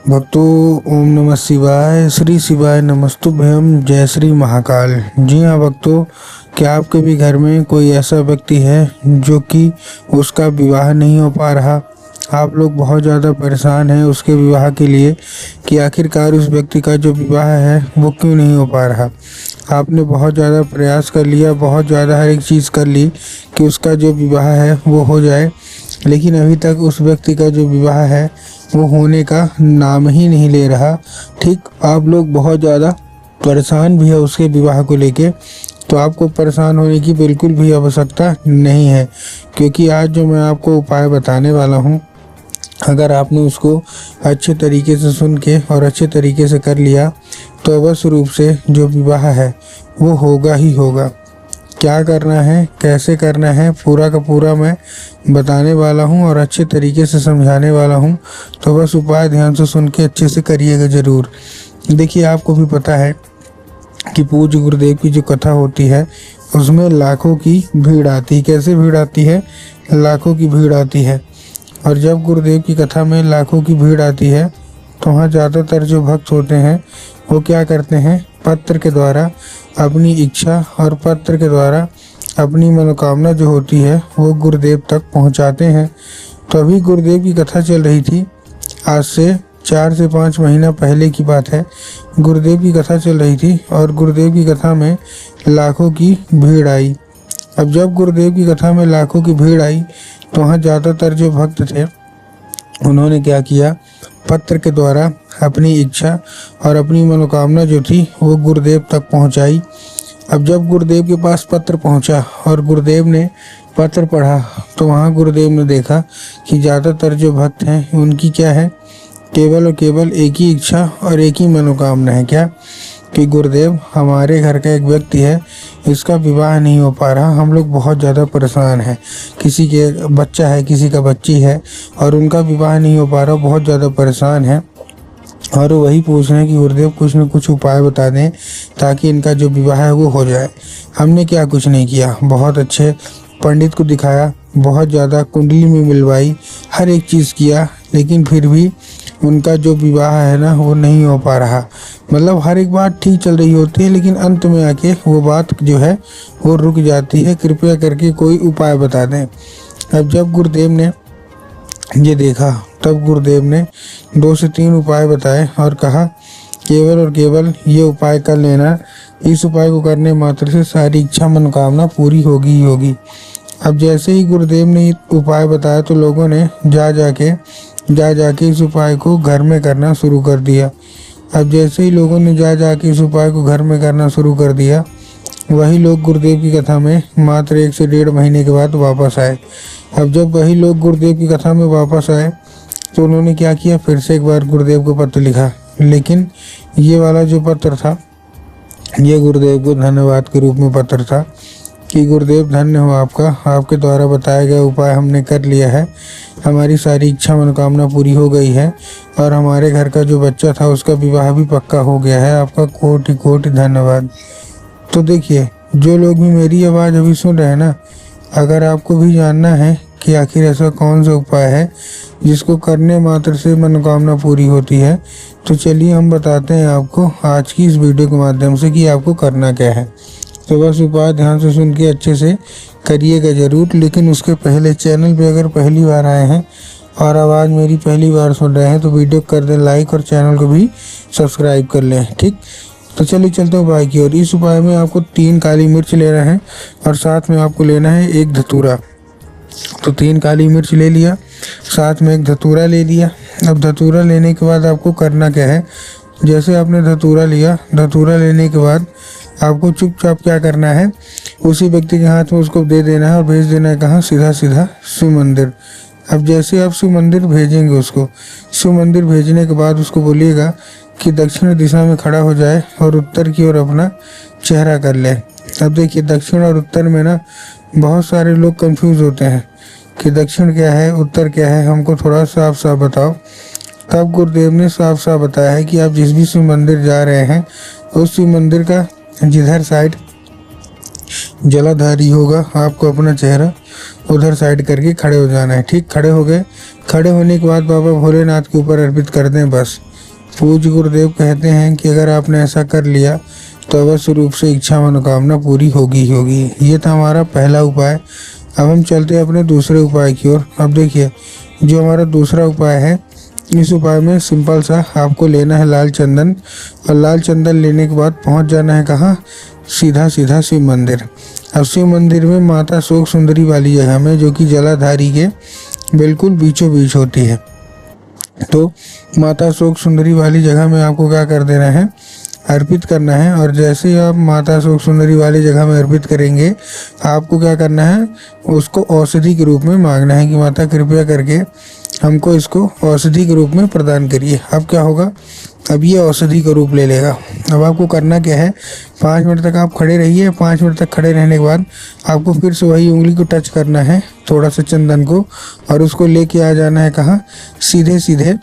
भक्तों, ओम नमः शिवाय। श्री शिवाय नमस्तुभ्यम। जय श्री महाकाल। जी हाँ भक्तों, क्या आपके भी घर में कोई ऐसा व्यक्ति है जो कि उसका विवाह नहीं हो पा रहा? आप लोग बहुत ज़्यादा परेशान हैं उसके विवाह के लिए कि आखिरकार उस व्यक्ति का जो विवाह है वो क्यों नहीं हो पा रहा। आपने बहुत ज़्यादा प्रयास कर लिया, बहुत ज़्यादा हर एक चीज़ कर ली कि उसका जो विवाह है वो हो जाए, लेकिन अभी तक उस व्यक्ति का जो विवाह है वो होने का नाम ही नहीं ले रहा। ठीक, आप लोग बहुत ज़्यादा परेशान भी है उसके विवाह को लेके। तो आपको परेशान होने की बिल्कुल भी आवश्यकता नहीं है, क्योंकि आज जो मैं आपको उपाय बताने वाला हूँ, अगर आपने उसको अच्छे तरीके से सुन के और अच्छे तरीके से कर लिया तो अवश्य रूप से जो विवाह है वो होगा ही होगा। क्या करना है, कैसे करना है, पूरा का पूरा मैं बताने वाला हूँ और अच्छे तरीके से समझाने वाला हूँ। तो बस उपाय ध्यान से सुन के अच्छे से करिएगा ज़रूर। देखिए, आपको भी पता है कि पूज्य गुरुदेव की जो कथा होती है उसमें लाखों की भीड़ आती है। कैसे भीड़ आती है? लाखों की भीड़ आती है। और जब गुरुदेव की कथा में लाखों की भीड़ आती है तो वहाँ ज़्यादातर जो भक्त होते हैं वो क्या करते हैं, पत्र के द्वारा अपनी इच्छा और पत्र के द्वारा अपनी मनोकामना जो होती है वो गुरुदेव तक पहुँचाते हैं। तो अभी गुरुदेव की कथा चल रही थी, आज से 4 से 5 महीना पहले की बात है। गुरुदेव की कथा चल रही थी और गुरुदेव की कथा में लाखों की भीड़ आई। अब जब गुरुदेव की कथा में लाखों की भीड़ आई तो वहाँ ज़्यादातर जो भक्त थे उन्होंने क्या किया, पत्र के द्वारा अपनी इच्छा और अपनी मनोकामना जो थी वो गुरुदेव तक पहुँचाई। अब जब गुरुदेव के पास पत्र पहुँचा और गुरुदेव ने पत्र पढ़ा तो वहाँ गुरुदेव ने देखा कि ज़्यादातर जो भक्त हैं उनकी क्या है, केवल और केवल एक ही इच्छा और एक ही मनोकामना है। क्या? कि गुरुदेव, हमारे घर का एक व्यक्ति है, इसका विवाह नहीं हो पा रहा, हम लोग बहुत ज़्यादा परेशान हैं। किसी के बच्चा है, किसी का बच्ची है और उनका विवाह नहीं हो पा रहा, बहुत ज़्यादा परेशान है। और वही पूछ रहे हैं कि गुरुदेव कुछ न कुछ उपाय बता दें ताकि इनका जो विवाह है वो हो जाए। हमने क्या कुछ नहीं किया, बहुत अच्छे पंडित को दिखाया, बहुत ज़्यादा कुंडली में मिलवाई, हर एक चीज़ किया, लेकिन फिर भी उनका जो विवाह है ना वो नहीं हो पा रहा। मतलब हर एक बात ठीक चल रही होती है लेकिन अंत में आके वो बात जो है वो रुक जाती है। कृपया करके कोई उपाय बता दें। अब जब गुरुदेव ने ये देखा तब गुरुदेव ने 2 से 3 उपाय बताए और कहा, केवल और केवल ये उपाय कर लेना, इस उपाय को करने मात्र से सारी इच्छा मनोकामना पूरी होगी ही होगी। अब जैसे ही गुरुदेव ने उपाय बताया तो लोगों ने जा जाके इस उपाय को घर में करना शुरू कर दिया। अब जैसे ही लोगों ने जा के इस उपाय को घर में करना शुरू कर दिया, वही लोग गुरुदेव की कथा में मात्र 1 से 1.5 महीने के बाद वापस आए। अब जब वही लोग गुरुदेव की कथा में वापस आए तो उन्होंने क्या किया, फिर से एक बार गुरुदेव को पत्र लिखा। लेकिन ये वाला जो पत्र था ये गुरुदेव को धन्यवाद के रूप में पत्र था कि गुरुदेव धन्य हो आपका, आपके द्वारा बताया गया उपाय हमने कर लिया है, हमारी सारी इच्छा मनोकामना पूरी हो गई है और हमारे घर का जो बच्चा था उसका विवाह भी पक्का हो गया है। आपका कोटि कोटि धन्यवाद। तो देखिए, जो लोग भी मेरी आवाज़ अभी सुन रहे हैं ना, अगर आपको भी जानना है कि आखिर ऐसा कौन सा उपाय है जिसको करने मात्र से मनोकामना पूरी होती है, तो चलिए हम बताते हैं आपको आज की इस वीडियो के माध्यम से कि आपको करना क्या है। तो बस उपाय ध्यान से सुन के अच्छे से करिएगा ज़रूर। लेकिन उसके पहले चैनल पे अगर पहली बार आए हैं और आवाज़ मेरी पहली बार सुन रहे हैं तो वीडियो कर दें लाइक और चैनल को भी सब्सक्राइब कर लें। ठीक, तो चलिए चलते हैं उपाय की ओर। इस उपाय में आपको 3 काली मिर्च लेना है और साथ में आपको लेना है 1 धतूरा। तो 3 काली मिर्च ले लिया, साथ में 1 धतूरा ले लिया। अब धतूरा लेने के बाद आपको करना क्या है, जैसे आपने धतूरा लिया, धतूरा लेने के बाद आपको चुपचाप क्या करना है, उसी व्यक्ति के हाथ में उसको दे देना है और भेज देना है कहाँ, सीधा सीधा शिव मंदिर। अब जैसे आप शिव मंदिर भेजेंगे उसको, शिव मंदिर भेजने के बाद उसको बोलिएगा कि दक्षिण दिशा में खड़ा हो जाए और उत्तर की ओर अपना चेहरा कर ले। अब देखिए, दक्षिण और उत्तर में ना बहुत सारे लोग कंफ्यूज होते हैं कि दक्षिण क्या है, उत्तर क्या है, हमको थोड़ा साफ साफ बताओ। तब गुरुदेव ने साफ साफ बताया है कि आप जिस भी शिव मंदिर जा रहे हैं उस शिव मंदिर का जिधर साइड जलाधारी होगा आपको अपना चेहरा उधर साइड करके खड़े हो जाना है। ठीक, खड़े हो गए, खड़े होने के बाद बाबा भोलेनाथ के ऊपर अर्पित कर दें बस। पूज्य गुरुदेव कहते हैं कि अगर आपने ऐसा कर लिया तो अवश्य रूप से इच्छा मनोकामना पूरी होगी ही होगी। ये था हमारा पहला उपाय। अब हम चलते हैं अपने दूसरे उपाय की ओर। अब देखिए, जो हमारा दूसरा उपाय है, इस उपाय में सिंपल सा आपको लेना है लाल चंदन, और लाल चंदन लेने के बाद पहुंच जाना है कहाँ, सीधा सीधा शिव मंदिर। अब शिव मंदिर में माता शोक सुंदरी वाली जगह में, जो कि जलाधारी के बिल्कुल बीचों बीच होती है, तो माता शोक सुंदरी वाली जगह में आपको क्या कर देना है, अर्पित करना है। और जैसे ही आप माता शोक सुंदरी वाली जगह में अर्पित करेंगे, आपको क्या करना है, उसको औषधि के रूप में मांगना है कि माता कृपया करके हमको इसको औषधि के रूप में प्रदान करिए। अब क्या होगा, अब ये औषधि का रूप ले लेगा। अब आपको करना क्या है, 5 मिनट तक आप खड़े रहिए। 5 मिनट तक खड़े रहने के बाद आपको फिर से वही उंगली को टच करना है, थोड़ा सा चंदन को, और उसको लेके आ जाना है कहाँ, सीधे सीधे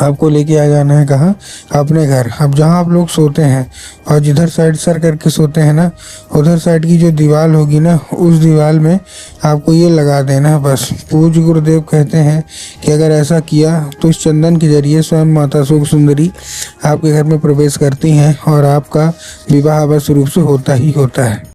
आपको लेके आ जाना है कहाँ, अपने घर। अब जहाँ आप लोग सोते हैं और जिधर साइड सर करके सोते हैं ना, उधर साइड की जो दीवार होगी ना, उस दीवार में आपको ये लगा देना है बस। पूज्य गुरुदेव कहते हैं कि अगर ऐसा किया तो इस चंदन के जरिए स्वयं माता शोक सुंदरी आपके घर में प्रवेश करती हैं और आपका विवाह अवश्य रूप से होता ही होता है।